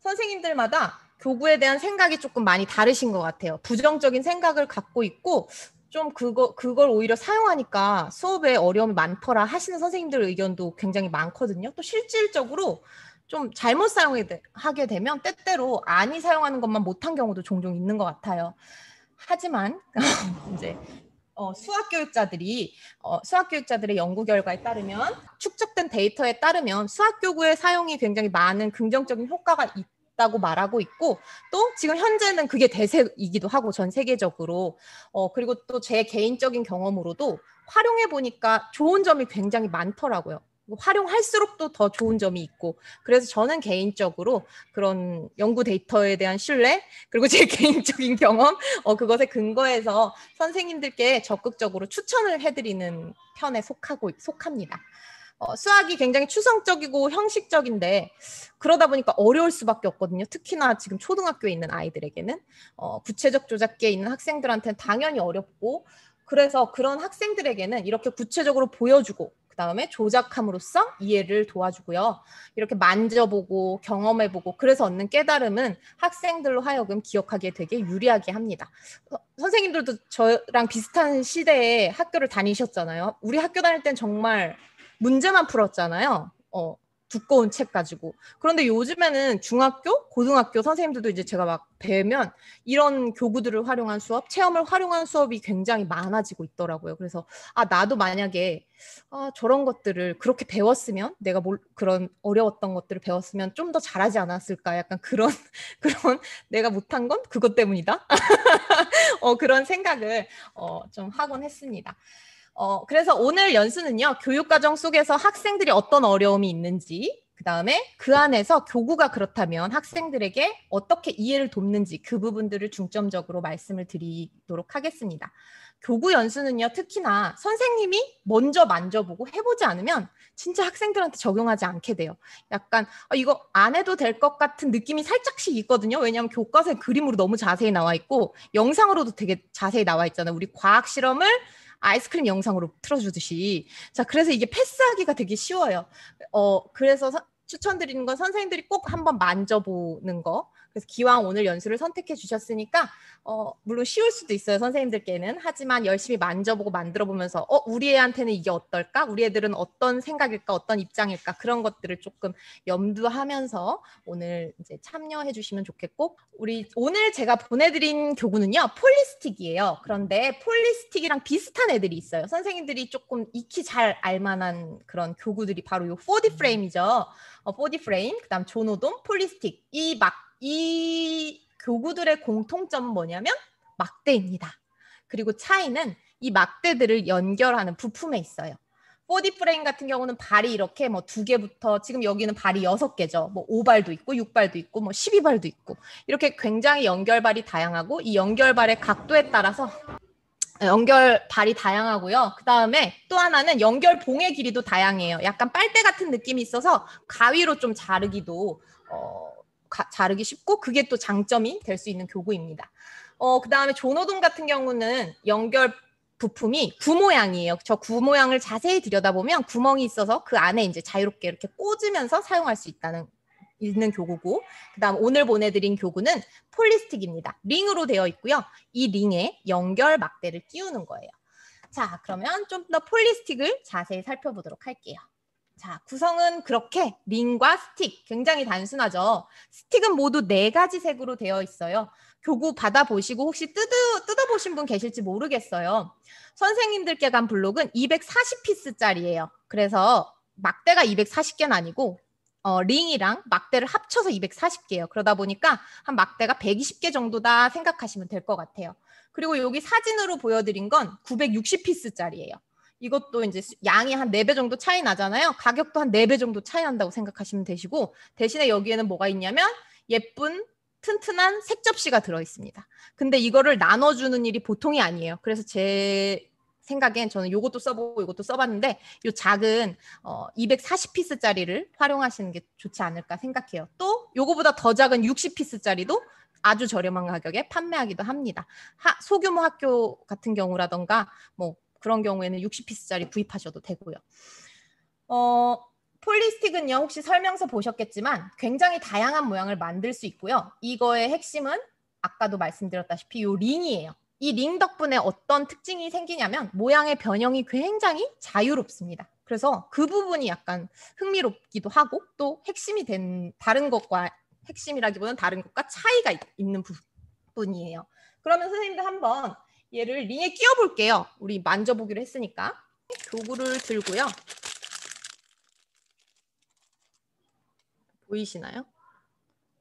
선생님들마다 교구에 대한 생각이 조금 많이 다르신 것 같아요. 부정적인 생각을 갖고 있고 좀 그걸 오히려 사용하니까 수업에 어려움이 많더라 하시는 선생님들 의견도 굉장히 많거든요. 또 실질적으로 좀 잘못 사용하게 되면 때때로 안이 사용하는 것만 못한 경우도 종종 있는 것 같아요. 하지만 이제 수학교육자들의 연구 결과에 따르면 축적된 데이터에 따르면 수학교구의 사용이 굉장히 많은 긍정적인 효과가 있다고 말하고 있고 또 지금 현재는 그게 대세이기도 하고 전 세계적으로 그리고 또 제 개인적인 경험으로도 활용해 보니까 좋은 점이 굉장히 많더라고요. 활용할수록 또 더 좋은 점이 있고 그래서 저는 개인적으로 그런 연구 데이터에 대한 신뢰 그리고 제 개인적인 경험 그것에 근거해서 선생님들께 적극적으로 추천을 해드리는 편에 속합니다. 수학이 굉장히 추상적이고 형식적인데 그러다 보니까 어려울 수밖에 없거든요. 특히나 지금 초등학교에 있는 아이들에게는 구체적 조작기에 있는 학생들한테는 당연히 어렵고 그래서 그런 학생들에게는 이렇게 구체적으로 보여주고 그다음에 조작함으로써 이해를 도와주고요. 이렇게 만져보고 경험해보고 그래서 얻는 깨달음은 학생들로 하여금 기억하기에 되게 유리하게 합니다. 선생님들도 저랑 비슷한 시대에 학교를 다니셨잖아요. 우리 학교 다닐 땐 정말 문제만 풀었잖아요. 두꺼운 책 가지고. 그런데 요즘에는 중학교, 고등학교 선생님들도 이제 제가 막 뵈면 이런 교구들을 활용한 수업, 체험을 활용한 수업이 굉장히 많아지고 있더라고요. 그래서 나도 만약에 저런 것들을 그렇게 배웠으면 내가 그런 어려웠던 것들을 배웠으면 좀 더 잘하지 않았을까 약간 그런 내가 못한 건 그것 때문이다. 그런 생각을 좀 하곤 했습니다. 그래서 오늘 연수는요, 교육과정 속에서 학생들이 어떤 어려움이 있는지, 그 다음에 그 안에서 교구가 그렇다면 학생들에게 어떻게 이해를 돕는지 그 부분들을 중점적으로 말씀을 드리도록 하겠습니다. 교구 연수는요, 특히나 선생님이 먼저 만져보고 해보지 않으면 진짜 학생들한테 적용하지 않게 돼요. 약간 이거 안 해도 될 것 같은 느낌이 살짝씩 있거든요. 왜냐하면 교과서에 그림으로 너무 자세히 나와 있고 영상으로도 되게 자세히 나와 있잖아요. 우리 과학 실험을 아이스크림 영상으로 틀어주듯이. 자, 그래서 이게 패스하기가 되게 쉬워요. 그래서 추천드리는 건 선생님들이 꼭 한번 만져보는 거. 그래서 기왕 오늘 연수를 선택해 주셨으니까 물론 쉬울 수도 있어요, 선생님들께는. 하지만 열심히 만져보고 만들어보면서 우리 애한테는 이게 어떨까? 우리 애들은 어떤 생각일까? 어떤 입장일까? 그런 것들을 조금 염두하면서 오늘 이제 참여해 주시면 좋겠고 오늘 제가 보내드린 교구는요, 폴리스틱이에요. 그런데 폴리스틱이랑 비슷한 애들이 있어요. 선생님들이 조금 익히 잘 알만한 그런 교구들이 바로 요 4D 프레임이죠. 4D 프레임, 그다음 조노돔, 폴리스틱. 이 교구들의 공통점은 뭐냐면 막대입니다. 그리고 차이는 이 막대들을 연결하는 부품에 있어요. 4D 프레임 같은 경우는 발이 이렇게 뭐 2개부터 지금 여기는 발이 6개죠. 뭐 5발도 있고 6발도 있고 뭐 12발도 있고 이렇게 굉장히 연결발이 다양하고 이 연결발의 각도에 따라서 연결발이 다양하고요. 그 다음에 또 하나는 연결봉의 길이도 다양해요. 약간 빨대 같은 느낌이 있어서 가위로 좀 자르기 쉽고 그게 또 장점이 될 수 있는 교구입니다. 그 다음에 조노돔 같은 경우는 연결 부품이 구 모양이에요. 저 구 모양을 자세히 들여다보면 구멍이 있어서 그 안에 이제 자유롭게 이렇게 꽂으면서 사용할 수 있는 교구고, 그 다음 오늘 보내드린 교구는 폴리스틱입니다. 링으로 되어 있고요. 이 링에 연결 막대를 끼우는 거예요. 자, 그러면 좀 더 폴리스틱을 자세히 살펴보도록 할게요. 자, 구성은 그렇게 링과 스틱, 굉장히 단순하죠. 스틱은 모두 4가지 색으로 되어 있어요. 교구 받아보시고 혹시 뜯어보신 분 계실지 모르겠어요. 선생님들께 간 블록은 240피스짜리예요. 그래서 막대가 240개는 아니고 링이랑 막대를 합쳐서 240개예요. 그러다 보니까 한 막대가 120개 정도다 생각하시면 될 것 같아요. 그리고 여기 사진으로 보여드린 건 960피스짜리예요. 이것도 이제 양이 한 4배 정도 차이 나잖아요. 가격도 한 4배 정도 차이 난다고 생각하시면 되시고 대신에 여기에는 뭐가 있냐면 예쁜 튼튼한 색접시가 들어있습니다. 근데 이거를 나눠주는 일이 보통이 아니에요. 그래서 제 생각엔 저는 이것도 써보고 이것도 써봤는데 이 작은 240피스짜리를 활용하시는 게 좋지 않을까 생각해요. 또 이거보다 더 작은 60피스짜리도 아주 저렴한 가격에 판매하기도 합니다. 소규모 학교 같은 경우라던가 뭐 그런 경우에는 60피스짜리 구입하셔도 되고요. 폴리스틱은요, 혹시 설명서 보셨겠지만 굉장히 다양한 모양을 만들 수 있고요. 이거의 핵심은 아까도 말씀드렸다시피 이 링이에요. 이 링 덕분에 어떤 특징이 생기냐면 모양의 변형이 굉장히 자유롭습니다. 그래서 그 부분이 약간 흥미롭기도 하고 또 핵심이 된 다른 것과 핵심이라기보다는 다른 것과 차이가 있는 부분이에요. 그러면 선생님들 한번 얘를 링에 끼워 볼게요. 우리 만져보기로 했으니까. 도구를 들고요. 보이시나요?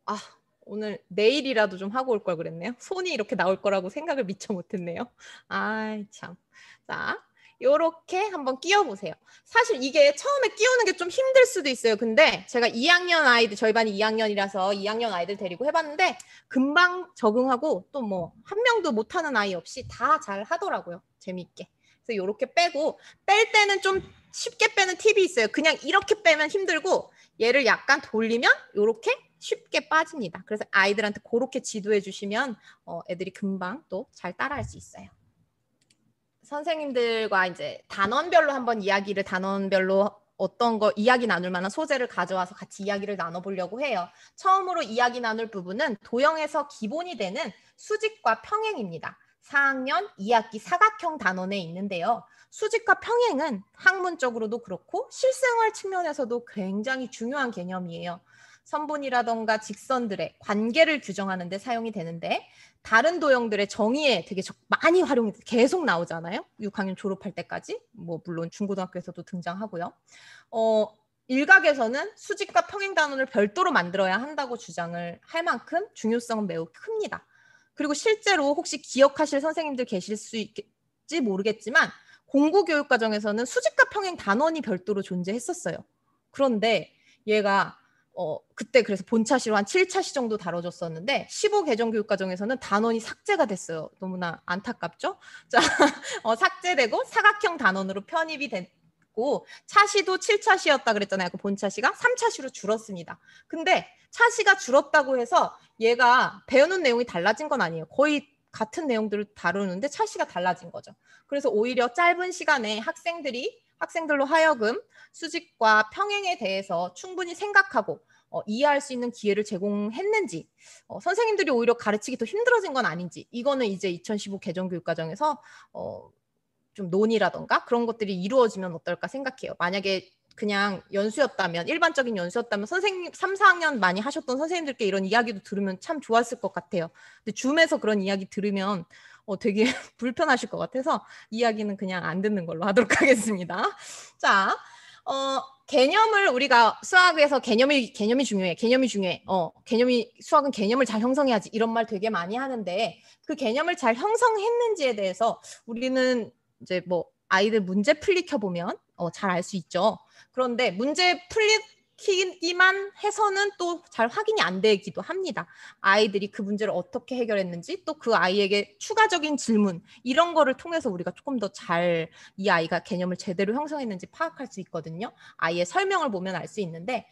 아, 오늘 내일이라도 좀 하고 올 걸 그랬네요. 손이 이렇게 나올 거라고 생각을 미처 못했네요. 아, 참. 자, 요렇게 한번 끼워보세요. 사실 이게 처음에 끼우는 게 좀 힘들 수도 있어요. 근데 제가 2학년 아이들, 저희 반이 2학년이라서 2학년 아이들 데리고 해봤는데 금방 적응하고 또 뭐 한 명도 못하는 아이 없이 다 잘 하더라고요. 재미있게. 그래서 요렇게 빼고 뺄 때는 좀 쉽게 빼는 팁이 있어요. 그냥 이렇게 빼면 힘들고 얘를 약간 돌리면 요렇게 쉽게 빠집니다. 그래서 아이들한테 그렇게 지도해 주시면 애들이 금방 또 잘 따라할 수 있어요. 선생님들과 이제 단원별로 한번 이야기를 단원별로 어떤 거 이야기 나눌 만한 소재를 가져와서 같이 이야기를 나눠보려고 해요. 처음으로 이야기 나눌 부분은 도형에서 기본이 되는 수직과 평행입니다. 4학년 2학기 사각형 단원에 있는데요. 수직과 평행은 학문적으로도 그렇고 실생활 측면에서도 굉장히 중요한 개념이에요. 선분이라던가 직선들의 관계를 규정하는 데 사용이 되는데 다른 도형들의 정의에 되게 많이 활용이 계속 나오잖아요. 6학년 졸업할 때까지. 뭐 물론 중고등학교에서도 등장하고요. 일각에서는 수직과 평행 단원을 별도로 만들어야 한다고 주장을 할 만큼 중요성은 매우 큽니다. 그리고 실제로 혹시 기억하실 선생님들 계실 수 있을지 모르겠지만 공고교육과정에서는 수직과 평행 단원이 별도로 존재했었어요. 그런데 얘가 그때 그래서 본차시로 한 7차시 정도 다뤄졌었는데 15개정 교육과정에서는 단원이 삭제가 됐어요. 너무나 안타깝죠? 자, 삭제되고 사각형 단원으로 편입이 됐고 차시도 7차시였다 그랬잖아요. 그 본차시가 3차시로 줄었습니다. 근데 차시가 줄었다고 해서 얘가 배우는 내용이 달라진 건 아니에요. 거의 같은 내용들을 다루는데 차시가 달라진 거죠. 그래서 오히려 짧은 시간에 학생들로 하여금 수직과 평행에 대해서 충분히 생각하고 이해할 수 있는 기회를 제공했는지 선생님들이 오히려 가르치기 더 힘들어진 건 아닌지 이거는 이제 2015 개정교육과정에서 좀 논의라던가 그런 것들이 이루어지면 어떨까 생각해요. 만약에 그냥 연수였다면 일반적인 연수였다면 선생님 3, 4학년 많이 하셨던 선생님들께 이런 이야기도 들으면 참 좋았을 것 같아요. 근데 줌에서 그런 이야기 들으면 되게 불편하실 것 같아서 이야기는 그냥 안 듣는 걸로 하도록 하겠습니다. 자, 개념을 우리가 수학에서 개념이 중요해. 개념이 중요해. 수학은 개념을 잘 형성해야지. 이런 말 되게 많이 하는데 그 개념을 잘 형성했는지에 대해서 우리는 이제 뭐 아이들 문제 풀리켜 보면 잘 알 수 있죠. 그런데 문제 풀리기만 해서는 또 잘 확인이 안 되기도 합니다. 아이들이 그 문제를 어떻게 해결했는지 또 그 아이에게 추가적인 질문 이런 거를 통해서 우리가 조금 더 잘 이 아이가 개념을 제대로 형성했는지 파악할 수 있거든요. 아이의 설명을 보면 알 수 있는데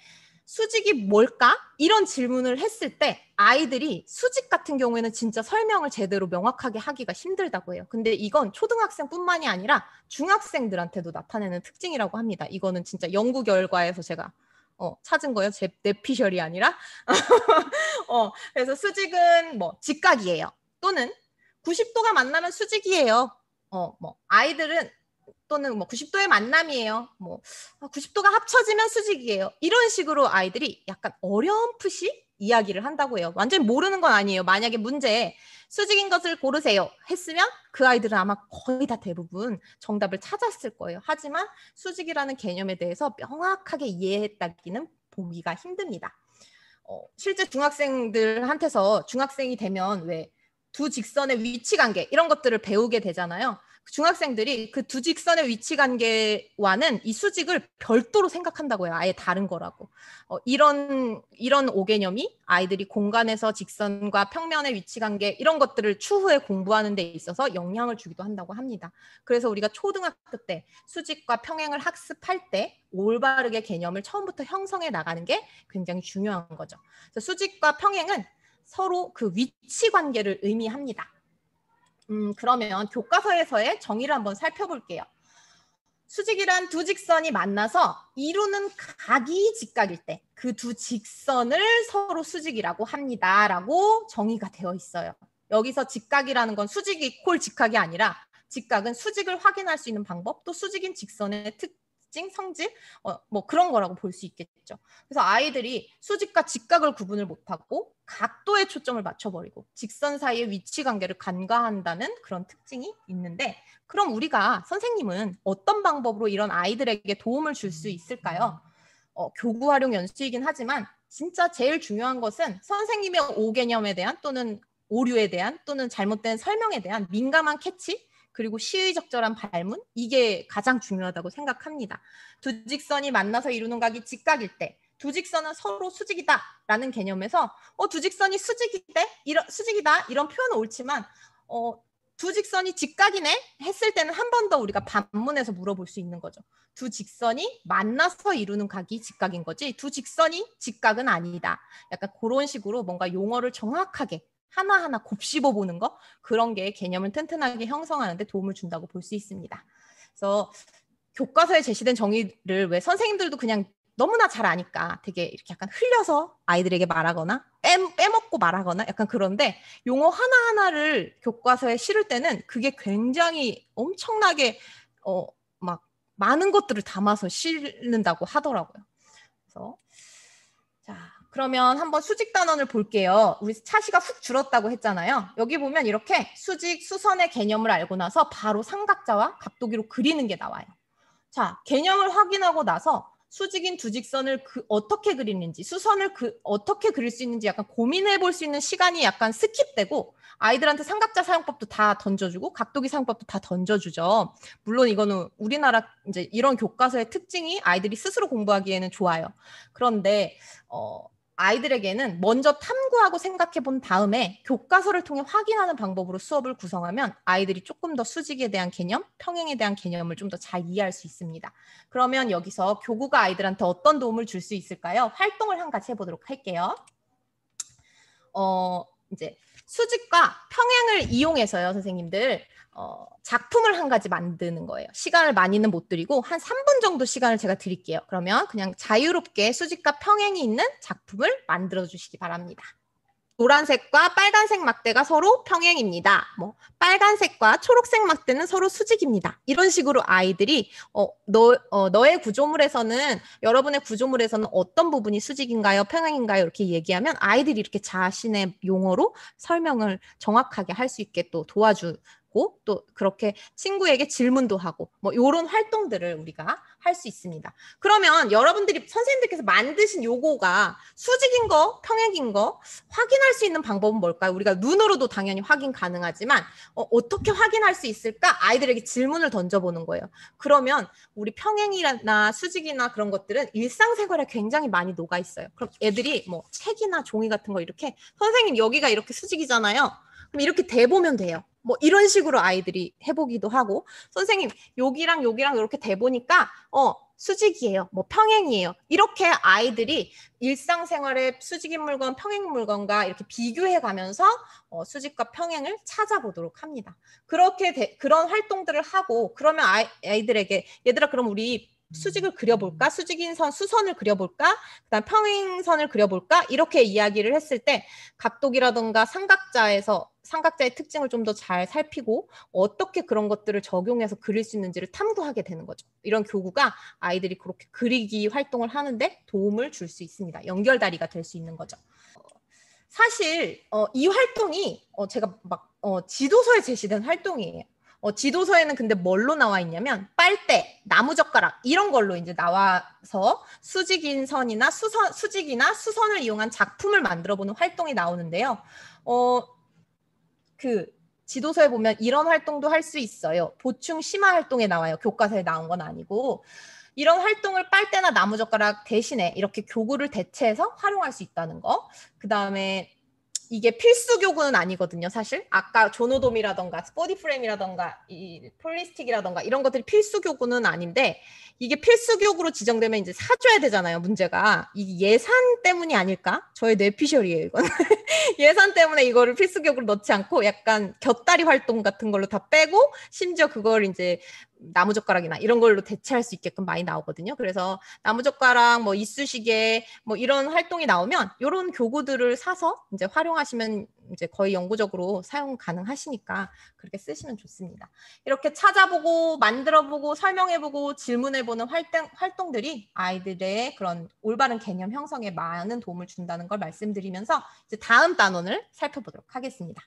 수직이 뭘까? 이런 질문을 했을 때 아이들이 수직 같은 경우에는 진짜 설명을 제대로 명확하게 하기가 힘들다고 해요. 근데 이건 초등학생뿐만이 아니라 중학생들한테도 나타내는 특징이라고 합니다. 이거는 진짜 연구 결과에서 제가 찾은 거예요. 제 뇌피셜이 아니라. 그래서 수직은 뭐 직각이에요. 또는 90도가 만나면 수직이에요. 뭐 아이들은 또는 뭐 90도의 만남이에요. 뭐 90도가 합쳐지면 수직이에요. 이런 식으로 아이들이 약간 어렴풋이 이야기를 한다고 해요. 완전히 모르는 건 아니에요. 만약에 문제에 수직인 것을 고르세요 했으면 그 아이들은 아마 거의 다 대부분 정답을 찾았을 거예요. 하지만 수직이라는 개념에 대해서 명확하게 이해했다기는 보기가 힘듭니다. 실제 중학생들한테서 중학생이 되면 왜 두 직선의 위치 관계 이런 것들을 배우게 되잖아요. 중학생들이 그 두 직선의 위치 관계와는 이 수직을 별도로 생각한다고요. 아예 다른 거라고. 이런 오개념이 아이들이 공간에서 직선과 평면의 위치 관계 이런 것들을 추후에 공부하는 데 있어서 영향을 주기도 한다고 합니다. 그래서 우리가 초등학교 때 수직과 평행을 학습할 때 올바르게 개념을 처음부터 형성해 나가는 게 굉장히 중요한 거죠. 그래서 수직과 평행은 서로 그 위치 관계를 의미합니다. 그러면 교과서에서의 정의를 한번 살펴볼게요. 수직이란 두 직선이 만나서 이루는 각이 직각일 때 그 두 직선을 서로 수직이라고 합니다라고 정의가 되어 있어요. 여기서 직각이라는 건 수직이 이퀄 직각이 아니라 직각은 수직을 확인할 수 있는 방법, 또 수직인 직선의 특징, 성질, 뭐 그런 거라고 볼 수 있겠죠. 그래서 아이들이 수직과 직각을 구분을 못하고 각도에 초점을 맞춰버리고 직선 사이의 위치 관계를 간과한다는 그런 특징이 있는데, 그럼 우리가 선생님은 어떤 방법으로 이런 아이들에게 도움을 줄 수 있을까요? 교구 활용 연수이긴 하지만 진짜 제일 중요한 것은 선생님의 오개념에 대한 또는 오류에 대한 또는 잘못된 설명에 대한 민감한 캐치, 그리고 시의적절한 발문, 이게 가장 중요하다고 생각합니다. 두 직선이 만나서 이루는 각이 직각일 때 두 직선은 서로 수직이다라는 개념에서 두 직선이 수직이다 이런 표현은 옳지만 두 직선이 직각이네 했을 때는 한 번 더 우리가 반문해서 물어볼 수 있는 거죠. 두 직선이 만나서 이루는 각이 직각인 거지 두 직선이 직각은 아니다. 약간 그런 식으로 뭔가 용어를 정확하게 하나하나 곱씹어 보는 거, 그런 게 개념을 튼튼하게 형성하는 데 도움을 준다고 볼 수 있습니다. 그래서 교과서에 제시된 정의를 왜 선생님들도 그냥 너무나 잘 아니까 되게 이렇게 약간 흘려서 아이들에게 말하거나 빼먹고 말하거나 약간 그런데, 용어 하나하나를 교과서에 실을 때는 그게 굉장히 엄청나게 막 많은 것들을 담아서 실는다고 하더라고요. 그래서 자, 그러면 한번 수직 단원을 볼게요. 우리 차시가 훅 줄었다고 했잖아요. 여기 보면 이렇게 수직, 수선의 개념을 알고 나서 바로 삼각자와 각도기로 그리는 게 나와요. 자, 개념을 확인하고 나서 수직인 두 직선을 어떻게 그리는지, 수선을 어떻게 그릴 수 있는지 약간 고민해 볼 수 있는 시간이 약간 스킵되고, 아이들한테 삼각자 사용법도 다 던져주고 각도기 사용법도 다 던져주죠. 물론 이거는 우리나라 이제 이런 교과서의 특징이 아이들이 스스로 공부하기에는 좋아요. 그런데 아이들에게는 먼저 탐구하고 생각해 본 다음에 교과서를 통해 확인하는 방법으로 수업을 구성하면 아이들이 조금 더 수직에 대한 개념, 평행에 대한 개념을 좀 더 잘 이해할 수 있습니다. 그러면 여기서 교구가 아이들한테 어떤 도움을 줄 수 있을까요? 활동을 한 가지 해보도록 할게요. 이제 수직과 평행을 이용해서요, 선생님들. 작품을 한 가지 만드는 거예요. 시간을 많이는 못 드리고 한 3분 정도 시간을 제가 드릴게요. 그러면 그냥 자유롭게 수직과 평행이 있는 작품을 만들어 주시기 바랍니다. 노란색과 빨간색 막대가 서로 평행입니다. 뭐 빨간색과 초록색 막대는 서로 수직입니다. 이런 식으로 아이들이 너의 구조물에서는, 여러분의 구조물에서는 어떤 부분이 수직인가요? 평행인가요? 이렇게 얘기하면 아이들이 이렇게 자신의 용어로 설명을 정확하게 할 수 있게 또 도와주고, 또 그렇게 친구에게 질문도 하고 뭐 이런 활동들을 우리가 할 수 있습니다. 그러면 여러분들이 선생님들께서 만드신 요거가 수직인 거, 평행인 거 확인할 수 있는 방법은 뭘까요? 우리가 눈으로도 당연히 확인 가능하지만 어떻게 확인할 수 있을까? 아이들에게 질문을 던져보는 거예요. 그러면 우리 평행이나 수직이나 그런 것들은 일상생활에 굉장히 많이 녹아 있어요. 그럼 애들이 뭐 책이나 종이 같은 거 이렇게, 선생님 여기가 이렇게 수직이잖아요. 그럼 이렇게 대보면 돼요. 뭐 이런 식으로 아이들이 해보기도 하고, 선생님 여기랑 여기랑 이렇게 대보니까 수직이에요, 뭐 평행이에요, 이렇게 아이들이 일상생활에 수직인 물건, 평행 물건과 이렇게 비교해 가면서 수직과 평행을 찾아보도록 합니다. 그렇게 그런 활동들을 하고, 그러면 아이들에게 얘들아 그럼 우리 수직을 그려볼까? 수직인 선, 수선을 그려볼까? 그다음 평행선을 그려볼까? 이렇게 이야기를 했을 때 각도기라든가 삼각자의 특징을 좀 더 잘 살피고 어떻게 그런 것들을 적용해서 그릴 수 있는지를 탐구하게 되는 거죠. 이런 교구가 아이들이 그렇게 그리기 활동을 하는데 도움을 줄 수 있습니다. 연결다리가 될 수 있는 거죠. 사실 이 활동이 제가 막 지도서에 제시된 활동이에요. 지도서에는 근데 뭘로 나와 있냐면 빨대, 나무젓가락 이런 걸로 이제 나와서 수직인 선이나 수직이나 수선을 이용한 작품을 만들어보는 활동이 나오는데요. 그 지도서에 보면 이런 활동도 할 수 있어요. 보충 심화 활동에 나와요. 교과서에 나온 건 아니고. 이런 활동을 빨대나 나무젓가락 대신에 이렇게 교구를 대체해서 활용할 수 있다는 거. 그 다음에 이게 필수 교구는 아니거든요, 사실. 아까 조노돔이라던가 스포디 프레임이라던가 이 폴리스틱이라던가 이런 것들이 필수 교구는 아닌데, 이게 필수 교구로 지정되면 이제 사줘야 되잖아요, 문제가. 이게 예산 때문이 아닐까? 저의 뇌피셜이에요, 이건. 예산 때문에 이거를 필수 교구로 넣지 않고 약간 곁다리 활동 같은 걸로 다 빼고, 심지어 그걸 이제 나무젓가락이나 이런 걸로 대체할 수 있게끔 많이 나오거든요. 그래서 나무젓가락, 뭐 이쑤시개, 뭐 이런 활동이 나오면 이런 교구들을 사서 이제 활용하시면 이제 거의 영구적으로 사용 가능하시니까 그렇게 쓰시면 좋습니다. 이렇게 찾아보고 만들어보고 설명해보고 질문해보는 활동들이 아이들의 그런 올바른 개념 형성에 많은 도움을 준다는 걸 말씀드리면서 이제 다음 단원을 살펴보도록 하겠습니다.